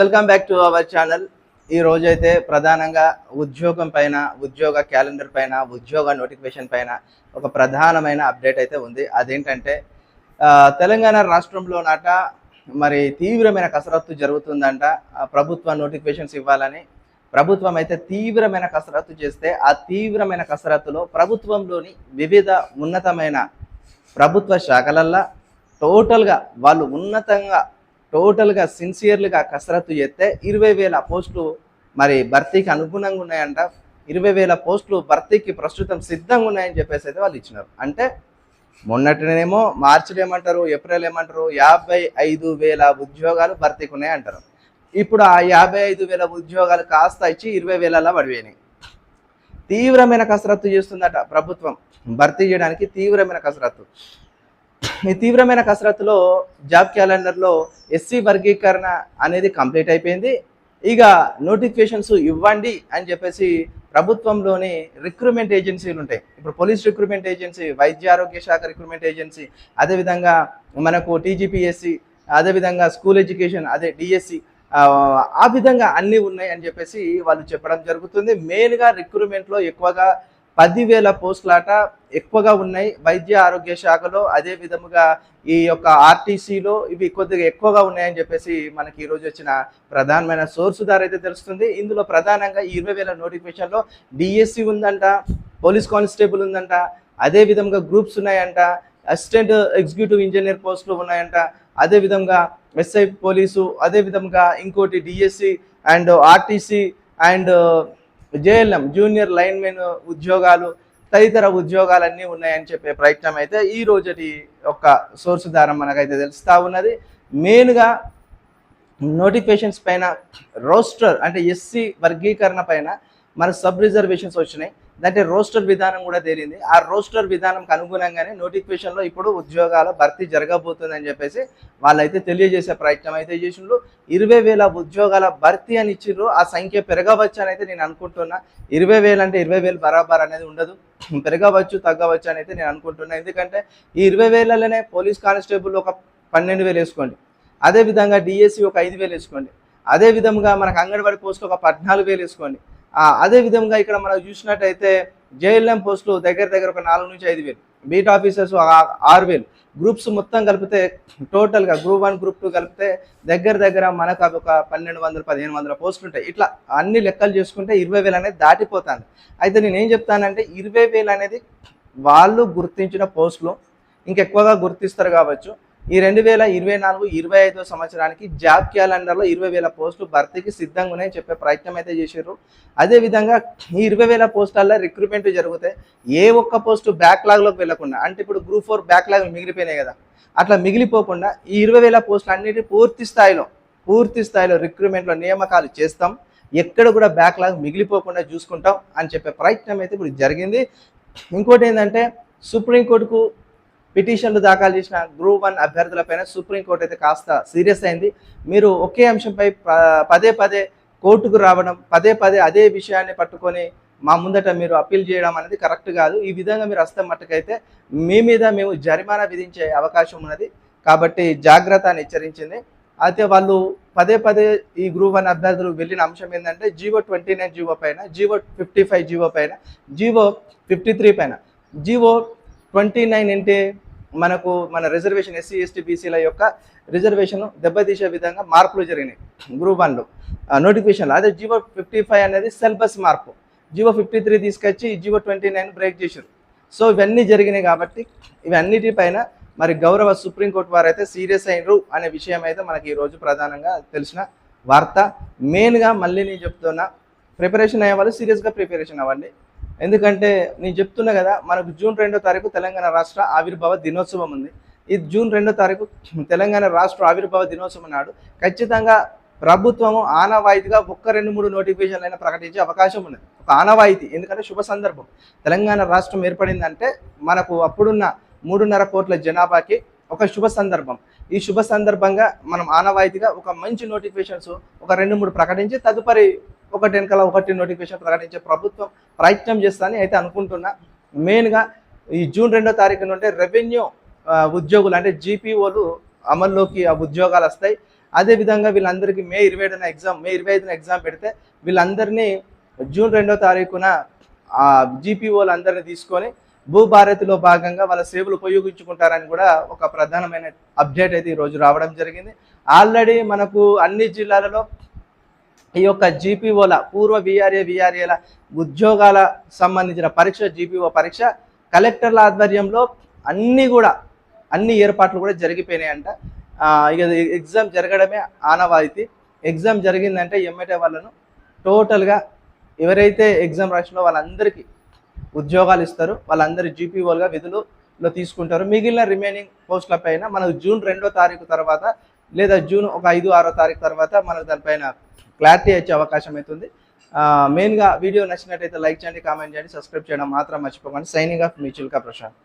Welcome back to our channel. ఈ రోజైతే ప్రధానంగా ఉద్యోగం పైన, ఉద్యోగ క్యాలెండర్ పైన, ఉద్యోగ నోటిఫికేషన్ పైన ఒక ప్రధానమైన అప్డేట్ అయితే ఉంది. అదేంటంటే తెలంగాణ రాష్ట్రంలో నాట మరి తీవ్రమైన కసరత్తు జరుగుతుందంట. ప్రభుత్వ నోటిఫికేషన్స్ ఇవ్వాలని ప్రభుత్వం అయితే తీవ్రమైన కసరత్తు చేస్తే, ఆ తీవ్రమైన కసరత్తులో ప్రభుత్వంలోని వివిధ ఉన్నతమైన ప్రభుత్వ శాఖలల్లో టోటల్గా వాళ్ళు టోటల్గా సిన్సియర్లుగా కసరత్తు చేస్తే 20,000 పోస్టులు మరి భర్తీకి అనుగుణంగా ఉన్నాయంట. 20,000 పోస్టులు భర్తీకి ప్రస్తుతం సిద్ధంగా ఉన్నాయని చెప్పేసి అయితే వాళ్ళు ఇచ్చినారు. అంటే మొన్నటినేమో మార్చిలో ఏమంటారు, ఏప్రిల్ ఏమంటారు, 55,000 ఉద్యోగాలు భర్తీకి ఉన్నాయి అంటారు. ఇప్పుడు ఆ 55,000 ఉద్యోగాలు కాస్త ఇచ్చి 20,000లా పడిపోయినాయి. తీవ్రమైన కసరత్తు చేస్తుందట ప్రభుత్వం భర్తీ చేయడానికి. తీవ్రమైన కసరత్తు. ఈ తీవ్రమైన కసరత్తులో జాబ్ క్యాలెండర్లో ఎస్సీ వర్గీకరణ అనేది కంప్లీట్ అయిపోయింది. ఇక నోటిఫికేషన్స్ ఇవ్వండి అని చెప్పేసి ప్రభుత్వంలోని రిక్రూట్మెంట్ ఏజెన్సీలు ఉంటాయి. ఇప్పుడు పోలీస్ రిక్రూట్మెంట్ ఏజెన్సీ, వైద్య ఆరోగ్య శాఖ రిక్రూట్మెంట్ ఏజెన్సీ, అదేవిధంగా మనకు టీజీపీఎస్సి, అదేవిధంగా స్కూల్ ఎడ్యుకేషన్ అదే డిఎస్సి, ఆ విధంగా అన్నీ ఉన్నాయి అని చెప్పేసి వాళ్ళు చెప్పడం జరుగుతుంది. మెయిన్గా రిక్రూట్మెంట్లో ఎక్కువగా 10,000 పోస్టులాట ఎక్కువగా ఉన్నాయి వైద్య ఆరోగ్య శాఖలో. అదే విధముగా ఈ యొక్క ఆర్టీసీలో ఇవి కొద్దిగా ఎక్కువగా ఉన్నాయని చెప్పేసి మనకి ఈరోజు వచ్చిన ప్రధానమైన సోర్సు ద్వారా అయితే తెలుస్తుంది. ఇందులో ప్రధానంగా ఈ 20,000 నోటిఫికేషన్లో డిఎస్సి ఉందంట, పోలీస్ కానిస్టేబుల్ ఉందంట, అదే విధంగా గ్రూప్స్ ఉన్నాయంట, అసిస్టెంట్ ఎగ్జిక్యూటివ్ ఇంజనీర్ పోస్టులు ఉన్నాయంట, అదేవిధంగా ఎస్ఐ పోలీసు, అదేవిధంగా ఇంకోటి DSC and RTC and JLM junior linemen ఉద్యోగాలు, తదితర ఉద్యోగాలన్నీ ఉన్నాయని చెప్పే ప్రయత్నం అయితే ఈ రోజటి ఒక సోర్సు ద్వారా మనకైతే తెలుస్తూ ఉన్నది. మెయిన్గా నోటిఫికేషన్స్ పైన రోస్టర్ అంటే ఎస్సీ వర్గీకరణ పైన మన సబ్ రిజర్వేషన్స్ వచ్చినాయి. అంటే రోస్టర్ విధానం కూడా తేలింది. ఆ రోస్టర్ విధానంకి అనుగుణంగానే నోటిఫికేషన్లో ఇప్పుడు ఉద్యోగాల భర్తీ జరగబోతుందని చెప్పేసి వాళ్ళైతే తెలియజేసే ప్రయత్నం అయితే చేసిండ్రు. 20,000 ఉద్యోగాల భర్తీ అని ఇచ్చిర్రు. ఆ సంఖ్య పెరగవచ్చు అని అయితే నేను అనుకుంటున్నా. 20,000 అంటే 20,000 బరాబర్ అనేది ఉండదు, పెరగవచ్చు తగ్గవచ్చు అని అయితే నేను అనుకుంటున్నా. ఎందుకంటే ఈ 20,000లోనే పోలీస్ కానిస్టేబుల్ ఒక 12,000 వేసుకోండి, అదేవిధంగా డిఎస్సి ఒక 5,000 వేసుకోండి, అదేవిధంగా మనకు అంగన్వాడీ పోస్టులు ఒక 14,000 వేసుకోండి. అదేవిధంగా ఇక్కడ మనం చూసినట్టయితే జేఎల్ఎం పోస్టులు దగ్గర దగ్గర ఒక 4 నుంచి 5,000, బీట్ ఆఫీసర్స్ 6,000, గ్రూప్స్ మొత్తం కలిపితే టోటల్గా గ్రూప్ 1 గ్రూప్ 2 కలిపితే దగ్గర దగ్గర మనకు అవి ఒక 1,200-1,500 పోస్టులు ఉంటాయి. ఇట్లా అన్ని లెక్కలు చేసుకుంటే 20,000 అనేది దాటిపోతుంది. అయితే నేను ఏం చెప్తానంటే 20,000 అనేది వాళ్ళు గుర్తించిన పోస్టులు, ఇంకెక్కువగా గుర్తిస్తారు కావచ్చు. ఈ 2024-25 సంవత్సరానికి జాబ్ క్యాలెండర్లో 20,000 పోస్టులు భర్తీకి సిద్ధంగా ఉన్నాయని చెప్పే ప్రయత్నం అయితే చేశారు. అదేవిధంగా ఈ 20,000 పోస్టుల్లో రిక్రూట్మెంట్ జరిగితే ఏ ఒక్క పోస్టు బ్యాక్లాగ్లోకి వెళ్లకుండా, అంటే ఇప్పుడు గ్రూప్ 4 బ్యాక్లాగ్ మిగిలిపోయినాయి కదా, అట్లా మిగిలిపోకుండా ఈ 20,000 పోస్టులు అన్నిటి పూర్తి స్థాయిలో రిక్రూట్మెంట్లో నియామకాలు చేస్తాం, ఎక్కడ కూడా బ్యాక్లాగ్ మిగిలిపోకుండా చూసుకుంటాం అని చెప్పే ప్రయత్నం అయితే ఇప్పుడు జరిగింది. ఇంకోటి ఏంటంటే సుప్రీంకోర్టుకు పిటిషన్లు దాఖలు చేసిన గ్రూప్ 1 అభ్యర్థులపైన సుప్రీంకోర్టు అయితే కాస్త సీరియస్ అయింది. మీరు ఒకే అంశంపై పదే కోర్టుకు రావడం, పదే అదే విషయాన్ని పట్టుకొని మా ముందట మీరు అప్పీల్ చేయడం అనేది కరెక్ట్ కాదు. ఈ విధంగా మీరు వస్తే మట్టుకైతే మీ మీద మేము జరిమానా విధించే అవకాశం ఉన్నది, కాబట్టి జాగ్రత్త అని హెచ్చరించింది. అయితే వాళ్ళు పదే ఈ గ్రూప్ 1 అభ్యర్థులు వెళ్ళిన అంశం ఏంటంటే జీవో 29 జీవో పైన, జీవో 55 జీవో పైన, జీవో 53 పైన. జీవో 29 అంటే మన రిజర్వేషన్ ఎస్సీ ఎస్టీ బీసీల యొక్క రిజర్వేషన్ దెబ్బతీసే విధంగా మార్పులు జరిగినాయి గ్రూప్ 1లో నోటిఫికేషన్లో. అదే జీవో 55 అనేది సిలబస్ మార్పు, జీవో 53 తీసుకొచ్చి జీవో 29 బ్రేక్ చేశారు. సో ఇవన్నీ జరిగినాయి కాబట్టి ఇవన్నిటిపైన మరి గౌరవ సుప్రీంకోర్టు వారు అయితే సీరియస్ అయినరు అనే విషయం అయితే మనకి ఈరోజు ప్రధానంగా తెలిసిన వార్త. మెయిన్గా మళ్ళీ నేను చెప్తున్నా, ప్రిపరేషన్ అయ్యే వాళ్ళు సీరియస్గా ప్రిపరేషన్ అవ్వండి. ఎందుకంటే నేను చెప్తున్నా కదా, మనకు జూన్ 2వ తారీఖు తెలంగాణ రాష్ట్ర ఆవిర్భావ దినోత్సవం ఉంది. ఈ జూన్ 2వ తారీఖు తెలంగాణ రాష్ట్ర ఆవిర్భావ దినోత్సవం నాడు ఖచ్చితంగా ప్రభుత్వము ఆనవాయితీగా 1-2-3 నోటిఫికేషన్లు అయినా ప్రకటించే అవకాశం ఉన్నది. ఒక ఆనవాయితీ, ఎందుకంటే శుభ సందర్భం. తెలంగాణ రాష్ట్రం ఏర్పడిందంటే మనకు అప్పుడున్న 3.5 కోట్ల జనాభాకి ఒక శుభ సందర్భం. ఈ శుభ సందర్భంగా మనం ఆనవాయితీగా ఒక మంచి నోటిఫికేషన్స్ ఒక 2-3 ప్రకటించి తదుపరి ఒకటి వెనకాల ఒకటి నోటిఫికేషన్ ప్రకటించే ప్రభుత్వం ప్రయత్నం చేస్తానని అయితే అనుకుంటున్నా. మెయిన్గా ఈ జూన్ 2వ తారీఖు నుండి రెవెన్యూ ఉద్యోగులు అంటే జీపీఓలు అమల్లోకి ఆ ఉద్యోగాలు వస్తాయి. అదేవిధంగా వీళ్ళందరికీ మే 25న ఎగ్జామ్ పెడితే వీళ్ళందరినీ జూన్ 2వ తారీఖున జీపీఓలు అందరినీ తీసుకొని భూభారతిలో భాగంగా వాళ్ళ సేవలు ఉపయోగించుకుంటారని కూడా ఒక ప్రధానమైన అప్డేట్ అయితే ఈరోజు రావడం జరిగింది. ఆల్రెడీ మనకు అన్ని జిల్లాలలో ఈ యొక్క జీపీఓల పూర్వ విఆర్ఏల ఉద్యోగాల సంబంధించిన పరీక్ష, జీపీఓ పరీక్ష కలెక్టర్ల ఆధ్వర్యంలో అన్ని ఏర్పాట్లు కూడా జరిగిపోయినాయంట. ఇక ఎగ్జామ్ జరగడమే ఆనవాయితీ. ఎగ్జామ్ జరిగిందంటే ఎమ్మటే వాళ్ళను టోటల్గా ఎవరైతే ఎగ్జామ్ రాసినో వాళ్ళందరికీ ఉద్యోగాలు ఇస్తారు. వాళ్ళందరూ జీపీఓలుగా విధులలో తీసుకుంటారు. మిగిలిన రిమైనింగ్ పోస్టుల పైన మనకు జూన్ 2వ తారీఖు తర్వాత లేదా జూన్ 5-6 తారీఖు తర్వాత మనకు దానిపైన క్లారిటీ వచ్చే అవకాశం అవుతుంది. మెయిన్గా వీడియో నచ్చినట్టయితే లైక్ చేయండి, కామెంట్ చేయండి, సబ్స్క్రైబ్ చేయడం మాత్రం మర్చిపోకండి. సైనింగ్ ఆఫ్ మీ చిల్కా ప్రశాంత్.